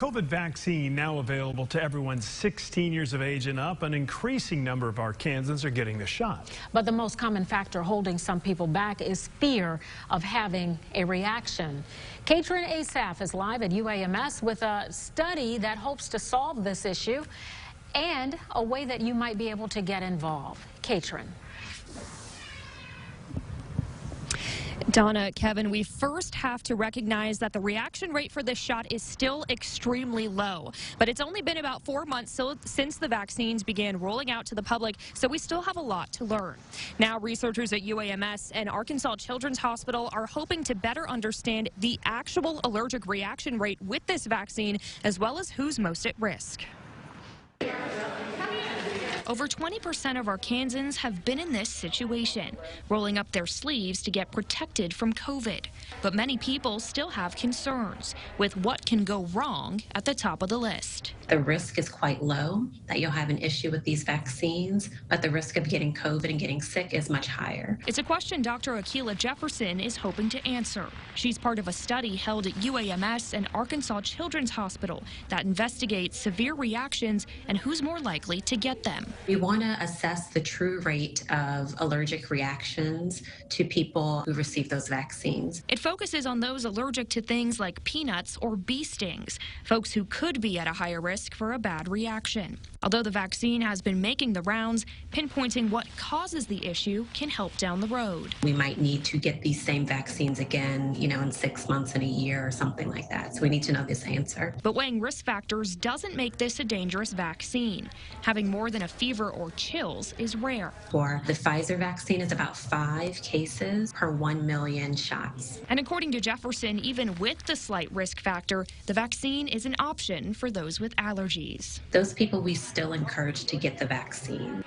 COVID vaccine now available to everyone 16 years of age and up. An increasing number of Arkansans are getting the shot. But the most common factor holding some people back is fear of having a reaction. Katrin Asaf is live at UAMS with a study that hopes to solve this issue and a way that you might be able to get involved. Katrin. Donna, Kevin, we first have to recognize that the reaction rate for this shot is still extremely low. But it's only been about 4 months since the vaccines began rolling out to the public, so we still have a lot to learn. Now, researchers at UAMS and Arkansas Children's Hospital are hoping to better understand the actual allergic reaction rate with this vaccine, as well as who's most at risk. Over 20% of Arkansans have been in this situation, rolling up their sleeves to get protected from COVID. But many people still have concerns, with what can go wrong at the top of the list. The risk is quite low that you'll have an issue with these vaccines, but the risk of getting COVID and getting sick is much higher. It's a question Dr. Akila Jefferson is hoping to answer. She's part of a study held at UAMS and Arkansas Children's Hospital that investigates severe reactions and who's more likely to get them. We want to assess the true rate of allergic reactions to people who receive those vaccines. It focuses on those allergic to things like peanuts or bee stings, folks who could be at a higher risk for a bad reaction. Although the vaccine has been making the rounds, pinpointing what causes the issue can help down the road. We might need to get these same vaccines again, in 6 months and a year or something like that. So we need to know this answer. But weighing risk factors doesn't make this a dangerous vaccine. Having more than a fever or chills is rare. For the Pfizer vaccine, it's about 5 cases per 1 million shots. And according to Jefferson, even with the slight risk factor, the vaccine is an option for those with allergies. Those people we still encourage to get the vaccine.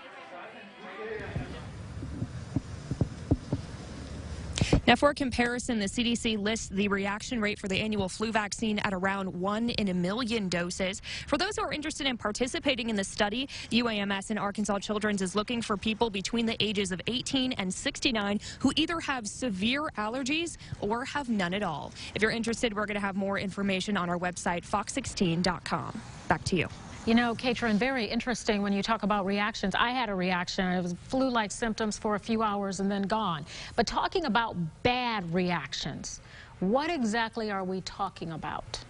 Now, for comparison, the CDC lists the reaction rate for the annual flu vaccine at around 1 in a million doses. For those who are interested in participating in the study, UAMS and Arkansas Children's is looking for people between the ages of 18 and 69 who either have severe allergies or have none at all. If you're interested, we're going to have more information on our website, fox16.com. Back to you. You know, Katrin, very interesting when you talk about reactions. I had a reaction. It was flu-like symptoms for a few hours and then gone. But talking about bad reactions, what exactly are we talking about?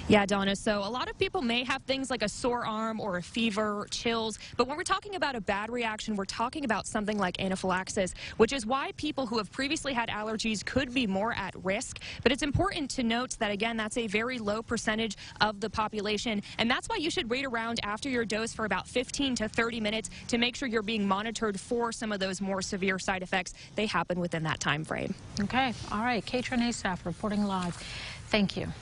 Yeah, Donna, so a lot of people may have things like a sore arm or a fever, chills, but when we're talking about a bad reaction, we're talking about something like anaphylaxis, which is why people who have previously had allergies could be more at risk. But it's important to note that, again, that's a very low percentage of the population, and that's why you should wait around after your dose for about 15 to 30 minutes to make sure you're being monitored for some of those more severe side effects. They happen within that time frame. Okay. All right. Katrin Asaf reporting live. Thank you.